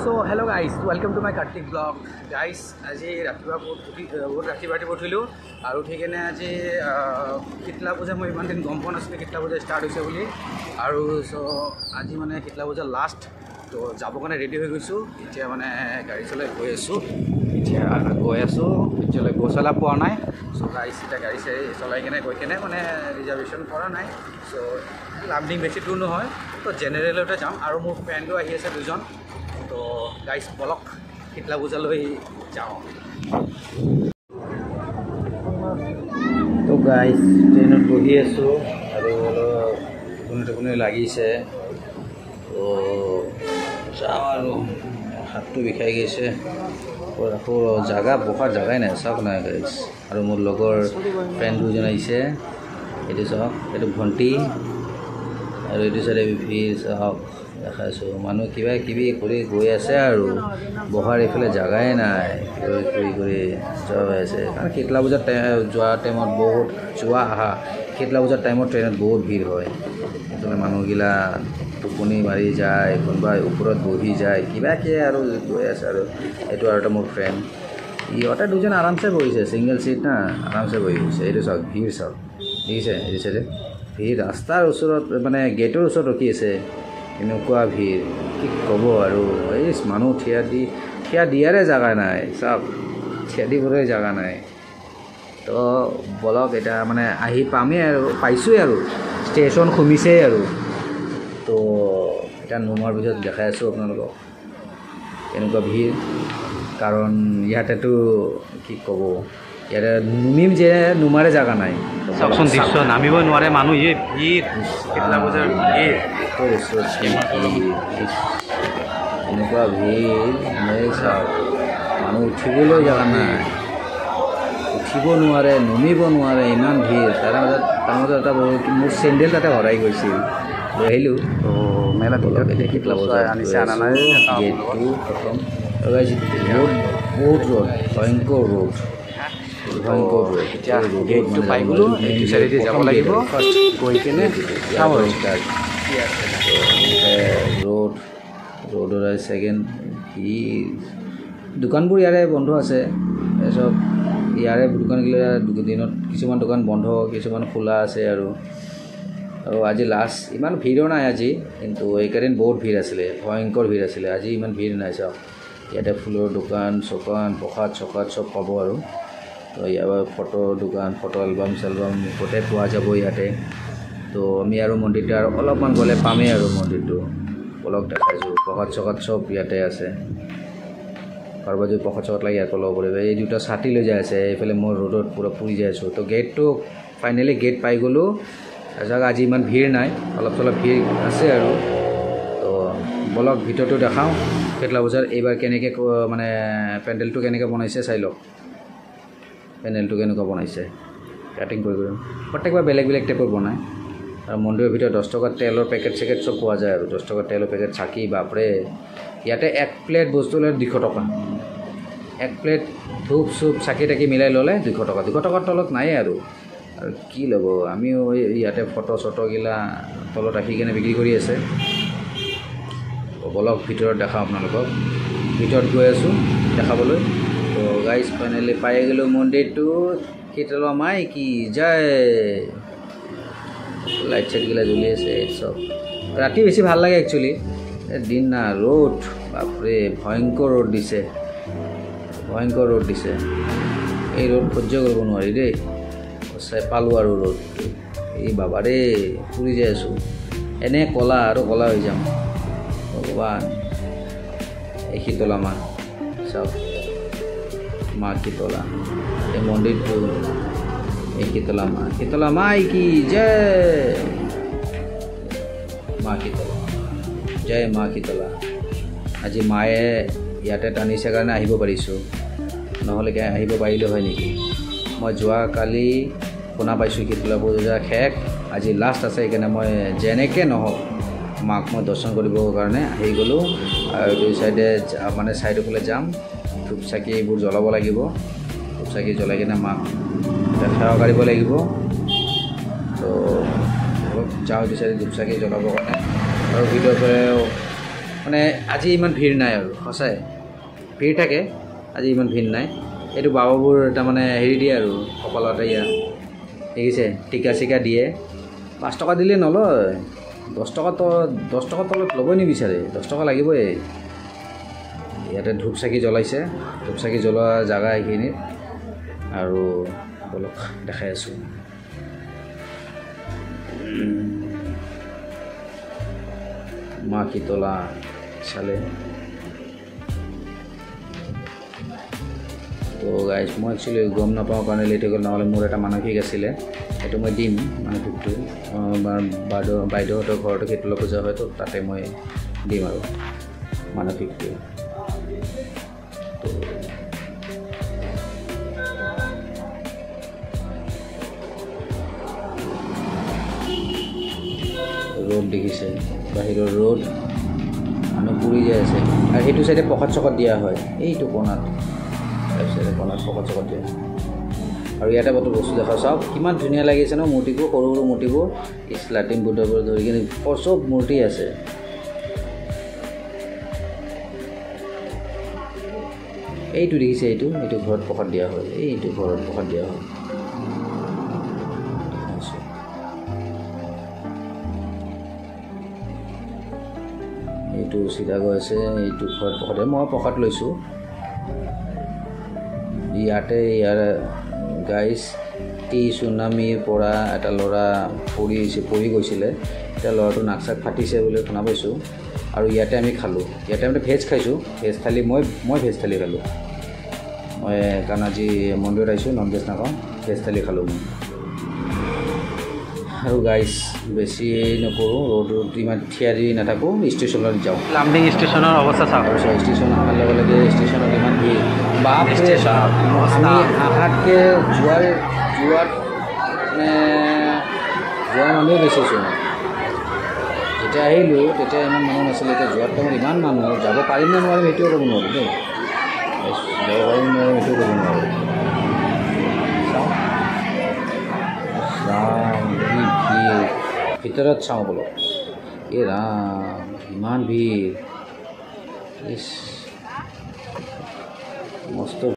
So hello guys, welcome to my Kartik vlog. Guys, আজি ৰাতিপুৱা বহুত ৰাতিপুৱা উঠিলোঁ আৰু ঠিক এনে আজি শীতলা পূজা মই ইমান দিন গম পোৱা নাছিলোঁ শীতলা পূজা ষ্টাৰ্ট হৈছে বুলি আৰু চ' আজি মানে শীতলা পূজা লাষ্ট তো যাবৰ কাৰণে ৰেডি হৈ গৈছোঁ এতিয়া মানে গাড়ী চলাই গৈ আছোঁ এতিয়ালৈ গৈ চলা পোৱা নাই চ' গাড়ী এতিয়া গাড়ী চলাই কেনে গৈ কেনে মানে ৰিজাৰ্ভেশ্যন কৰা নাই চ' লামডিং বেছি দূৰ নহয় তো জেনেৰেলতে যাম আৰু মোৰ ফ্ৰেণ্ডো আহি আছে দুজন তো গাইজ বলক শীতলা পূজালৈ যাওঁ তো গাইজ ট্ৰেইনত বহি আছোঁ আৰু অলপ টোপনি লাগিছে তো যাওঁ আৰু হাতটো বিষাই গৈছে আকৌ জাগা বহাৰ জাগাই নাই চাওক নাই গাইজ আৰু মোৰ লগৰ ফ্ৰেণ্ড দুজন আহিছে এইটো চাওক এইটো ভণ্টি আৰু এইটো চাইডে ভিৰ চাওক দেখাইছোঁ মানুহ কিবা কিবি কৰি গৈ আছে আৰু বহাৰ এইফালে জাগাই নাই কৰি যোৱা হৈ আছে কাৰণ শীতলা পূজাৰ যোৱা টাইমত বহুত শীতলা পূজাৰ টাইমত ট্ৰেইনত বহুত ভিৰ হয় সেইকাৰণে মানুহগিলা টোপনি মাৰি যায় কোনোবাই ওপৰত বহি যায় কিবাকৈ আৰু গৈ আছে আৰু এইটো আৰু এটা মোৰ ফ্ৰেণ্ড ইহঁতে দুজন আৰামছে বহিছে ছিংগল ছিট না আৰামছে বহি গৈছে এইটো চাওক ভিৰ চাওক দেখিছে এইটো চাইডে ভিৰ ৰাস্তাৰ ওচৰত মানে গেটৰ ওচৰত ৰখি আছে এনেকুৱা ভিৰ কি ক'ব আৰু এই মানুহ থিয়া দিয়াৰে জেগা নাই চাওক থিয়া দিবলৈ জেগা নাই তো বলক এতিয়া মানে আহি পামেই আৰু পাইছোঁৱেই আৰু ষ্টেচন সোমিছেই আৰু তো এতিয়া নোমোৱাৰ পিছত দেখাই আছোঁ আপোনালোকক এনেকুৱা ভিৰ কাৰণ ইয়াতেতো কি ক'ব ইয়াতে নুমিম যে নুমাৰে জেগা নাই চাওকচোন দৃশ্য নামিব নোৱাৰে মানুহ এই ভিৰ শীতলা পূজাৰ ভিৰ এনেকুৱা ভিৰ মই চাওক মানুহ উঠিবলৈ জেগা নাই উঠিব নোৱাৰে নুমিব নোৱাৰে ইমান ভিৰ তাৰ মাজত এটা মোৰ চেণ্ডেল তাতে হৰাই গৈছিল লৈ আহিলোঁ তো মেলা ভিতৰত এতিয়া শীতলা পূজা গেটটো প্ৰথম বহুত ৰ'দ ভয়ংকৰ ৰ'দ এতিয়া গেটটো পাই গ'লোঁ এইটো চাইডেদি যাব লাগিব ফাৰ্ষ্ট গৈ কিনে চাওঁ আৰু ৰ'দৰ ছেকেণ্ড সি দোকানবোৰ ইয়াৰে বন্ধ আছে তাৰপিছত ইয়াৰে দোকানগিলা দিনত কিছুমান দোকান বন্ধ কিছুমান খোলা আছে আৰু আজি লাষ্ট ইমান ভিৰো নাই আজি কিন্তু এইকেইদিন বহুত ভিৰ আছিলে ভয়ংকৰ ভিৰ আছিলে আজি ইমান ভিৰ নাই চাওক ইয়াতে ফুলৰ দোকান প্ৰসাদ চব পাব আৰু তো ইয়াৰ ফটোৰ দোকান ফটো এলবাম গোটেই পোৱা যাব ইয়াতে তো আমি আৰু মন্দিৰটো আৰু অলপমান গ'লে পামেই আৰু মন্দিৰটো অলপ দেখাইছোঁ প্ৰসাদ চব ইয়াতে আছে কাৰোবাৰ যদি প্ৰসাদ লাগে ইয়াত ল'ব পাৰিব এই দুটা ছাতি লৈ যাই আছে এইফালে মই ৰ'দত পূৰা পুৰি যাই আছোঁ তো গেটটো ফাইনেলি গেট পাই গ'লোঁ তাৰপিছত আজি ইমান ভিৰ নাই অলপ চলপ ভিৰ আছে আৰু তো বলক ভিতৰটো দেখাওঁ শীতলা পূজাৰ এইবাৰ কেনেকৈ মানে পেণ্ডেলটো কেনেকৈ বনাইছে চাই লওক পেনেলটো কেনেকুৱা বনাইছে কাটিং কৰি প্ৰত্যেকবাৰ বেলেগ টাইপৰ বনায় আৰু মন্দিৰৰ ভিতৰত 10 টকাৰ তেলৰ পেকেট চব পোৱা যায় আৰু 10 টকাৰ তেলৰ পেকেট চাকি বাপৰে ইয়াতে এক প্লেট বস্তু ল'লে 200 টকা এক প্লেট ধূপ চুপ চাকি টাকি মিলাই ল'লে 200 টকা 200 টকাৰ তলত নাই আৰু কি ল'ব আমিও ইয়াতে ফটোগিলা তলত ৰাখি কেনে বিক্ৰী কৰি আছে বলক ভিতৰত দেখাওঁ আপোনালোকক ভিতৰত গৈ আছোঁ দেখাবলৈ তো গাইজ ফাইনেলি পাই গ'লোঁ মন্দিৰটো শীতলা মাই কি যায় লাইট চাইটগিলা জ্বলি আছে চব ৰাতি বেছি ভাল লাগে একচুৱেলি দিন না ৰ'দ বাপৰে ভয়ংকৰ ৰ'দ দিছে এই ৰ'দ সহ্য কৰিব নোৱাৰি দেই সঁচাই পালোঁ আৰু ৰ'দটো এই বাবাৰে ফুৰি যাই আছোঁ এনে ক'লা হৈ যাম ভগৱান এই শীতলা মা চাওক মা শীতলা এই মন্দিৰটো এই শীতলা মাই কি জয় মা শীতলা আজি মায়ে ইয়াতে টানিছে কাৰণে আহিব পাৰিছোঁ নহ'লে আহিব পাৰিলোঁ হয় নেকি মই যোৱাকালি শুনা পাইছোঁ শীতলা পূজা শেষ আজি লাষ্ট আছে সেইকাৰণে মই যেনেকৈ নহওক মাক মই দৰ্শন কৰিবৰ কাৰণে আহি গ'লোঁ আৰু দুই চাইডে মানে চাইডৰ ফালে যাম ধূপ চাকি এইবোৰ জ্বলাব লাগিব ধূপ চাকি জ্বলাই কিনে মাক সেৱা কৰিব লাগিব তো যাওঁ বিচাৰি ধূপ চাকি জ্বলাবৰ কাৰণে আৰু ভিতৰৰ পৰাও মানে আজি ইমান ভিৰ নাই আৰু সঁচাই ভিৰ থাকে আজি ইমান ভিৰ নাই এইটো বাবাবোৰ তাৰমানে হেৰি দিয়ে আৰু কপালতে ইয়া দেখিছে টিকা চিকা দিয়ে 5 টকা দিলে নলয় 10 টকা তলত ল'বই নিবিচাৰে 10 টকা লাগিবই ইয়াতে ধূপ চাকি জ্বলাইছে ধূপ চাকি জ্বলোৱা জাগা এইখিনিত আৰু বলক দেখাই আছোঁ মা শীতলা চালে তো গাইজ মই একচুৱেলি গম নাপাওঁ কাৰণে লেট হৈ গ'ল নহ'লে মোৰ এটা মানসিক আছিলে সেইটো মই দিম মানসিকটো বাইদেউহঁতৰ ঘৰতো শীতলা পূজা হয় তো তাতে মই দিম আৰু মানসিকটো ৰ'দ দেখিছে বাহিৰৰ ৰ'দ মানুহ পুৰি যায় আছে আৰু সেইটো চাইডে প্ৰসাদ চকাত দিয়া হয় এইটো কোণাত তাৰপিছতে কোণাত প্ৰসাদ চকাত দিয়া আৰু ইয়াতে বহুত বস্তু দেখা চাওক কিমান ধুনীয়া লাগিছে ন মূৰ্তিবোৰ সৰু সৰু মূৰ্তিবোৰ লাটিন বুদ্ধবোৰ ধৰি কিনে চব মূৰ্তি আছে এইটো দেখিছে এইটো ঘৰত প্ৰসাদ দিয়া হয় এইটো ঘৰত প্ৰসাদ দিয়া হয় এইটো চিধা গৈ আছে এইটো ঘৰত প্ৰসাদ মই প্ৰসাদ লৈছোঁ ইয়াতে ইয়াৰ গাইজ চুনামীৰ পৰা এটা ল'ৰা পৰি গৈছিলে এতিয়া ল'ৰাটো নাক চাক ফাটিছে বুলি শুনা পাইছোঁ আৰু ইয়াতে আমি খালোঁ ইয়াতে মানে ভেজ খাইছোঁ ভেজ থালি মই ভেজ থালি খালোঁ মই কাৰণ আজি মন্দিৰত আহিছোঁ নন ভেজ নাখাওঁ ভেজ থালি খালোঁ মই আৰু গাইজ বেছি নকৰোঁ ৰ'দত ইমান থিয় দি নাথাকোঁ ষ্টেচনত যাওঁ লামডিং ষ্টেচনৰ অৱস্থা চাওঁ তাৰপিছত ষ্টেচন অহাৰ লগে লগে ষ্টেচনত ইমান ভিৰ বাপৰে আমি আহাতকৈ যোৱাৰ মানুহে বেছিছোঁ যেতিয়া আহিলোঁ তেতিয়া ইমান মানুহ নাছিলে এতিয়া যোৱাত টাইমত ইমান মানুহ যাব পাৰিম নে নোৱাৰিম সেইটোও ক'ব নোৱাৰোঁ দেই যাব পাৰিম নোৱাৰিম সেইটোও ক'ব নোৱাৰোঁ ভিতৰত চাওঁ বোলো এই ৰাম ইমান ভিৰ মস্ত